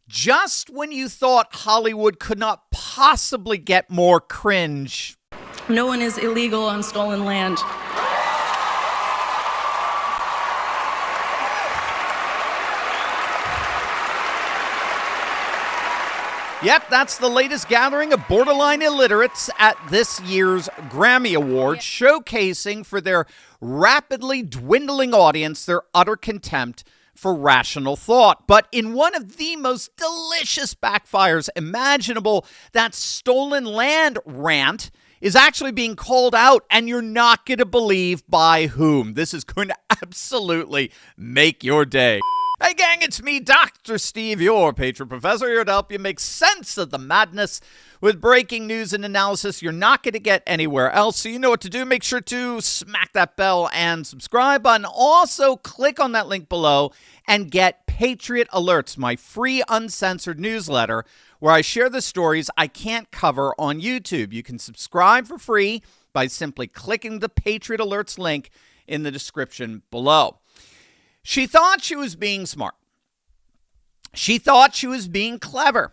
Just when you thought Hollywood could not possibly get more cringe. No one is illegal on stolen land. Yep, that's the latest gathering of borderline illiterates at this year's Grammy Awards, showcasing for their rapidly dwindling audience their utter contempt for rational thought. But in one of the most delicious backfires imaginable, that stolen land rant is actually being called out, and you're not going to believe by whom. This is going to absolutely make your day. Hey gang, it's me, Dr. Steve, your patron professor, here to help you make sense of the madness with breaking news and analysis you're not going to get anywhere else. So you know what to do. Make sure to smack that bell and subscribe button. Also, click on that link below and get Patriot Alerts, my free uncensored newsletter where I share the stories I can't cover on YouTube. You can subscribe for free by simply clicking the Patriot Alerts link in the description below. She thought she was being smart. She thought she was being clever.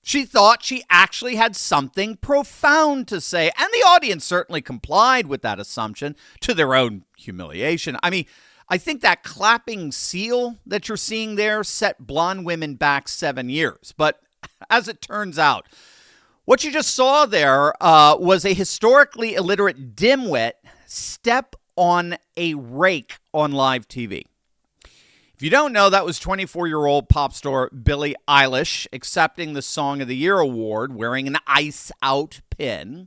She thought she actually had something profound to say. And the audience certainly complied with that assumption to their own humiliation. I mean, I think that clapping seal that you're seeing there set blonde women back 7 years. But as it turns out, what you just saw there was a historically illiterate dimwit step on a rake on live TV. If you don't know, that was 24-year-old pop star Billie Eilish accepting the Song of the Year award wearing an Ice Out pin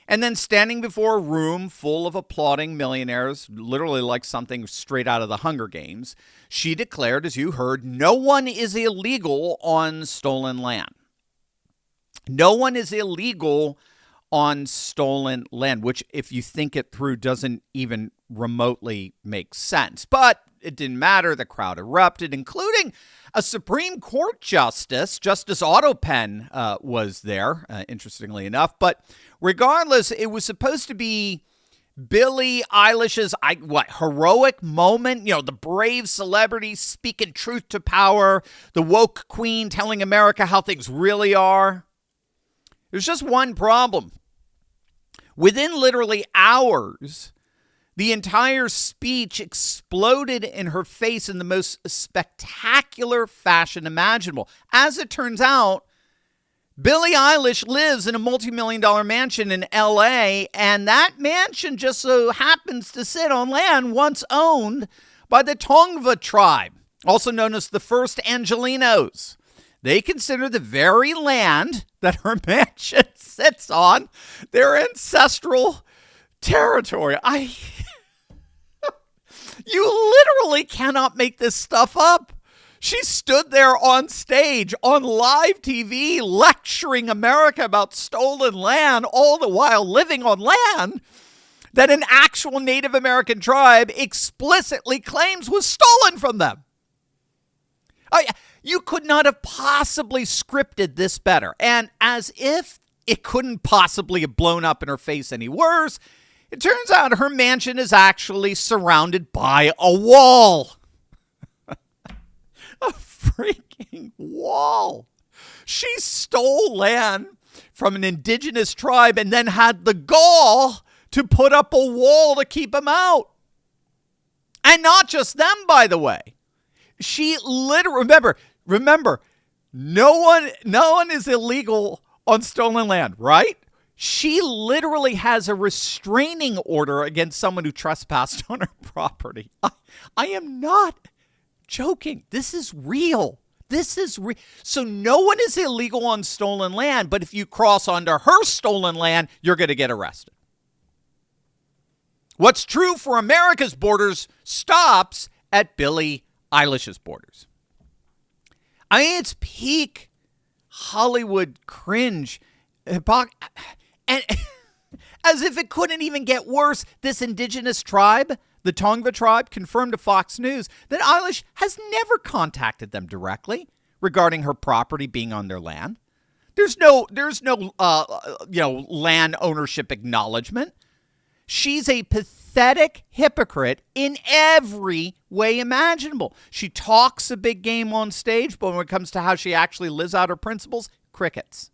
and then standing before a room full of applauding millionaires, literally like something straight out of the Hunger Games. She declared, as you heard, no one is illegal on stolen land. No one is illegal on stolen land, which if you think it through doesn't even remotely make sense. But it didn't matter. The crowd erupted, including a Supreme Court justice. Justice Autopen was there, interestingly enough. But regardless, it was supposed to be Billie Eilish's heroic moment. You know, the brave celebrity speaking truth to power, the woke queen telling America how things really are. There's just one problem. Within literally hours, the entire speech exploded in her face in the most spectacular fashion imaginable. As it turns out, Billie Eilish lives in a multi-million-dollar mansion in L.A., and that mansion just so happens to sit on land once owned by the Tongva tribe, also known as the First Angelinos. They consider the very land that her mansion sits on their ancestral territory. You literally cannot make this stuff up. She stood there on stage, on live TV, lecturing America about stolen land, all the while living on land that an actual Native American tribe explicitly claims was stolen from them. You could not have possibly scripted this better. And as if it couldn't possibly have blown up in her face any worse, it turns out her mansion is actually surrounded by a wall. A freaking wall. She stole land from an indigenous tribe and then had the gall to put up a wall to keep them out. And not just them, by the way. She literally, remember, no one is illegal on stolen land, right? She literally has a restraining order against someone who trespassed on her property. I am not joking. This is real. This is real. So no one is illegal on stolen land, but if you cross onto her stolen land, you're going to get arrested. What's true for America's borders stops at Billie Eilish's borders. I mean, it's peak Hollywood cringe. And as if it couldn't even get worse, this indigenous tribe, the Tongva tribe, confirmed to Fox News that Eilish has never contacted them directly regarding her property being on their land. There's no land ownership acknowledgement. She's a pathetic pathetic hypocrite in every way imaginable. She talks a big game on stage, but when it comes to how she actually lives out her principles, crickets.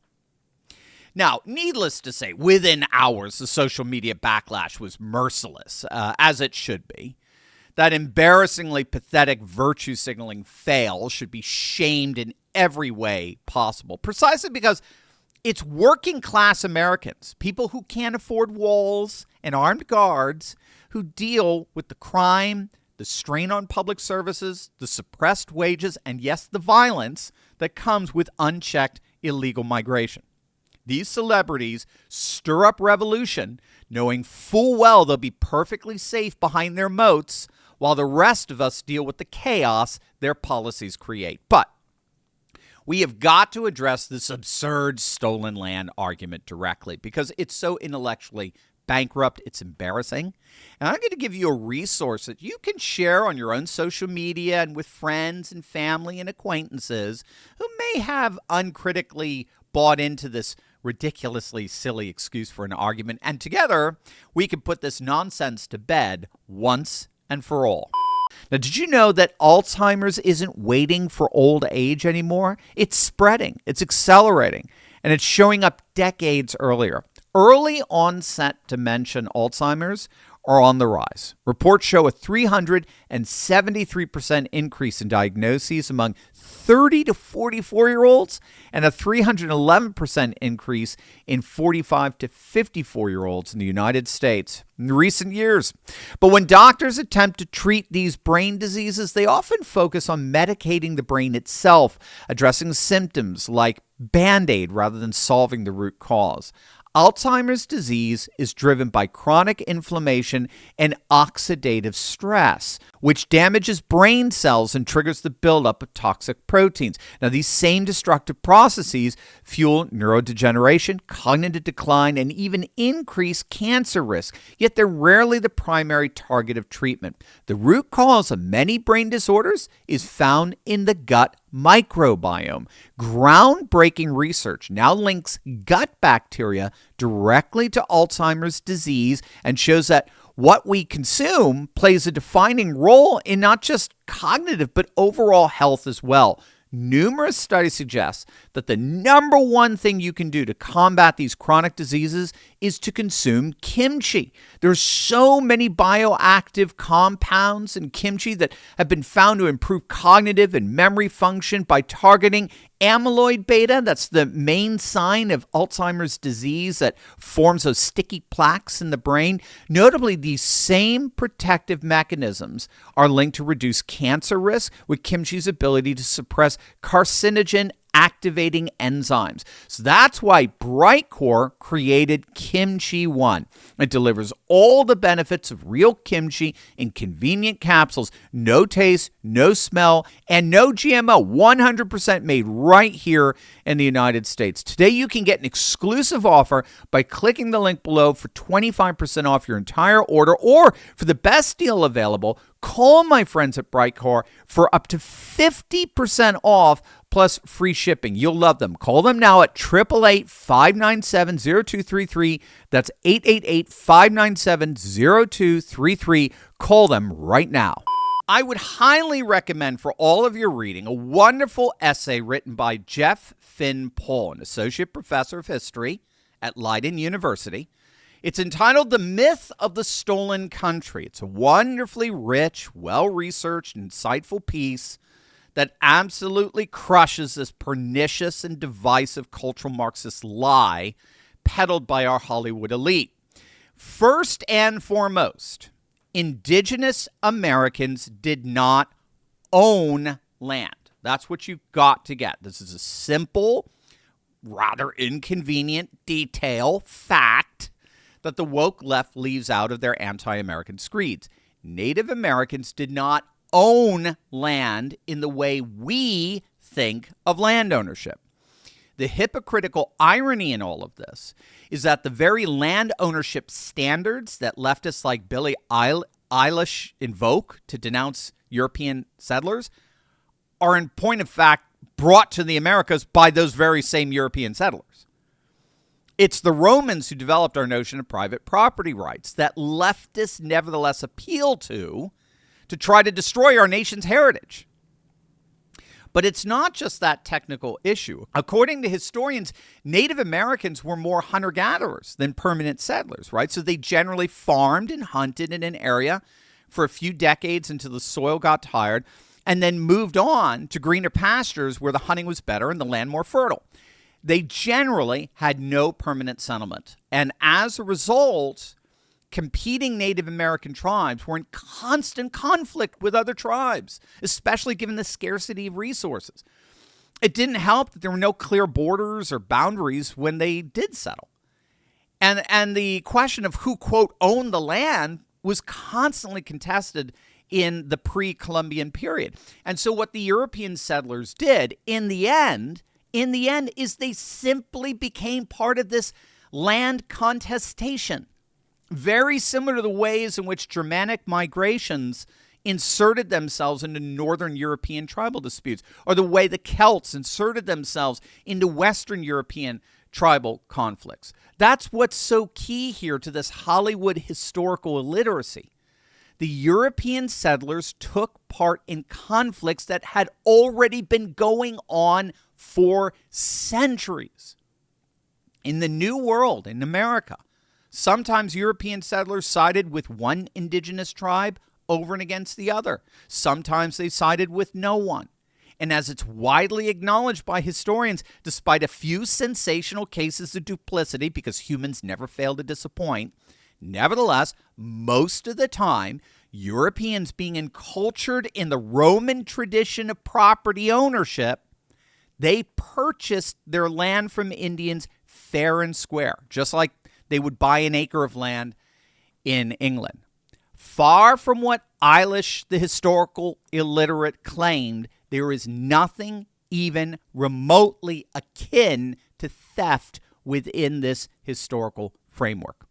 Now, needless to say, within hours, the social media backlash was merciless, as it should be. That embarrassingly pathetic virtue signaling fail should be shamed in every way possible, precisely because it's working class Americans, people who can't afford walls and armed guards, who deal with the crime, the strain on public services, the suppressed wages, and yes, the violence that comes with unchecked illegal migration. These celebrities stir up revolution, knowing full well they'll be perfectly safe behind their moats, while the rest of us deal with the chaos their policies create. But we have got to address this absurd stolen land argument directly because it's so intellectually bankrupt, it's embarrassing. And I'm going to give you a resource that you can share on your own social media and with friends and family and acquaintances who may have uncritically bought into this ridiculously silly excuse for an argument. And together, we can put this nonsense to bed once and for all. Now, did you know that Alzheimer's isn't waiting for old age anymore? It's spreading, it's accelerating, and it's showing up decades earlier. Early onset dementia and Alzheimer's are on the rise. Reports show a 373% increase in diagnoses among 30 to 44-year-olds and a 311% increase in 45 to 54-year-olds in the United States in recent years. But when doctors attempt to treat these brain diseases, they often focus on medicating the brain itself, addressing symptoms like Band-Aid rather than solving the root cause. Alzheimer's disease is driven by chronic inflammation and oxidative stress, which damages brain cells and triggers the buildup of toxic proteins. Now, these same destructive processes fuel neurodegeneration, cognitive decline, and even increase cancer risk, yet they're rarely the primary target of treatment. The root cause of many brain disorders is found in the gut microbiome. Groundbreaking research now links gut bacteria directly to Alzheimer's disease and shows that what we consume plays a defining role in not just cognitive but overall health as well. Numerous studies suggest that the number one thing you can do to combat these chronic diseases is to consume kimchi. There's so many bioactive compounds in kimchi that have been found to improve cognitive and memory function by targeting amyloid beta. That's the main sign of Alzheimer's disease that forms those sticky plaques in the brain. Notably, these same protective mechanisms are linked to reduce cancer risk with kimchi's ability to suppress carcinogen activating enzymes. So that's why Brightcore created Kimchi One. It delivers all the benefits of real kimchi in convenient capsules. No taste, no smell, and no GMO. 100% made right here in the United States. Today you can get an exclusive offer by clicking the link below for 25% off your entire order, or for the best deal available, call my friends at Brightcore for up to 50% off plus free shipping. You'll love them. Call them now at 888-597-0233. That's 888-597-0233. Call them right now. I would highly recommend for all of your reading a wonderful essay written by Jeff Finn Pohl, an associate professor of history at Leiden University. It's entitled The Myth of the Stolen Country. It's a wonderfully rich, well-researched, insightful piece that absolutely crushes this pernicious and divisive cultural Marxist lie peddled by our Hollywood elite. First and foremost, indigenous Americans did not own land. That's what you've got to get. This is a simple, rather inconvenient detail, fact that the woke left leaves out of their anti-American screeds. Native Americans did not own land in the way we think of land ownership. The hypocritical irony in all of this is that the very land ownership standards that leftists like Billie Eilish invoke to denounce European settlers are in point of fact brought to the Americas by those very same European settlers. It's the Romans who developed our notion of private property rights that leftists nevertheless appeal to try to destroy our nation's heritage. But it's not just that technical issue. According to historians, Native Americans were more hunter-gatherers than permanent settlers, right? So they generally farmed and hunted in an area for a few decades until the soil got tired, and then moved on to greener pastures where the hunting was better and the land more fertile. They generally had no permanent settlement. And as a result, competing Native American tribes were in constant conflict with other tribes, especially given the scarcity of resources. It didn't help that there were no clear borders or boundaries when they did settle. And the question of who, quote, owned the land was constantly contested in the pre-Columbian period. And so what the European settlers did in the end is they simply became part of this land contestation. Very similar to the ways in which Germanic migrations inserted themselves into Northern European tribal disputes, or the way the Celts inserted themselves into Western European tribal conflicts. That's what's so key here to this Hollywood historical illiteracy. The European settlers took part in conflicts that had already been going on for centuries. In the New World, in America, sometimes European settlers sided with one indigenous tribe over and against the other. Sometimes they sided with no one. And as it's widely acknowledged by historians, despite a few sensational cases of duplicity, because humans never fail to disappoint, nevertheless, most of the time, Europeans being encultured in the Roman tradition of property ownership, they purchased their land from Indians fair and square, just like they would buy an acre of land in England. Far from what Eilish, the historical illiterate, claimed, there is nothing even remotely akin to theft within this historical framework.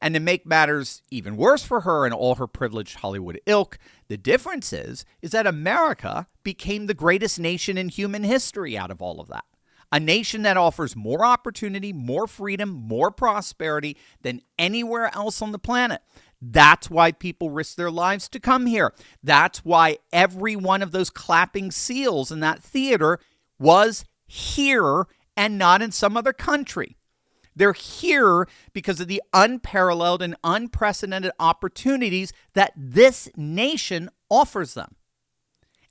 And to make matters even worse for her and all her privileged Hollywood ilk, the difference is that America became the greatest nation in human history out of all of that. A nation that offers more opportunity, more freedom, more prosperity than anywhere else on the planet. That's why people risk their lives to come here. That's why every one of those clapping seals in that theater was here and not in some other country. They're here because of the unparalleled and unprecedented opportunities that this nation offers them.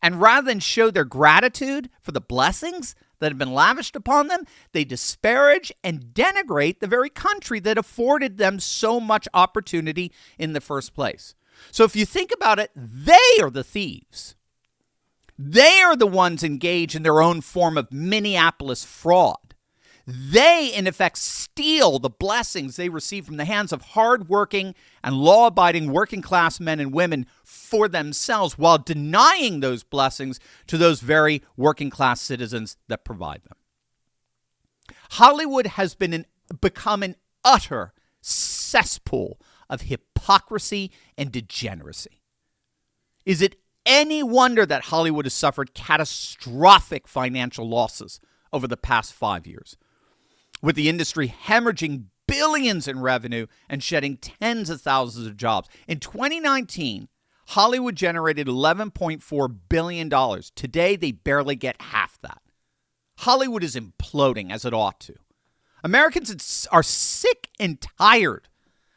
And rather than show their gratitude for the blessings that have been lavished upon them, they disparage and denigrate the very country that afforded them so much opportunity in the first place. So if you think about it, they are the thieves. They are the ones engaged in their own form of Minneapolis fraud. They, in effect, steal the blessings they receive from the hands of hardworking and law-abiding working-class men and women for themselves, while denying those blessings to those very working-class citizens that provide them. Hollywood has become an utter cesspool of hypocrisy and degeneracy. Is it any wonder that Hollywood has suffered catastrophic financial losses over the past 5 years? With the industry hemorrhaging billions in revenue and shedding tens of thousands of jobs. In 2019, Hollywood generated $11.4 billion. Today, they barely get half that. Hollywood is imploding, as it ought to. Americans are sick and tired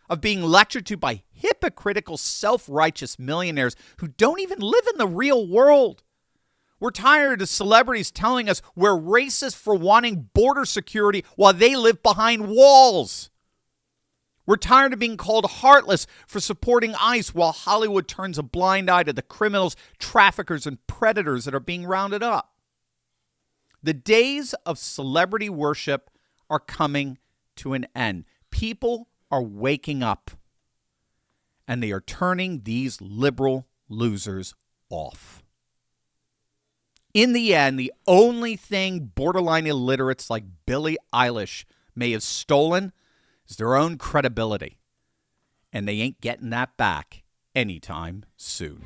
of being lectured to by hypocritical, self-righteous millionaires who don't even live in the real world. We're tired of celebrities telling us we're racist for wanting border security while they live behind walls. We're tired of being called heartless for supporting ICE while Hollywood turns a blind eye to the criminals, traffickers, and predators that are being rounded up. The days of celebrity worship are coming to an end. People are waking up, and they are turning these liberal losers off. In the end, the only thing borderline illiterates like Billie Eilish may have stolen is their own credibility. And they ain't getting that back anytime soon.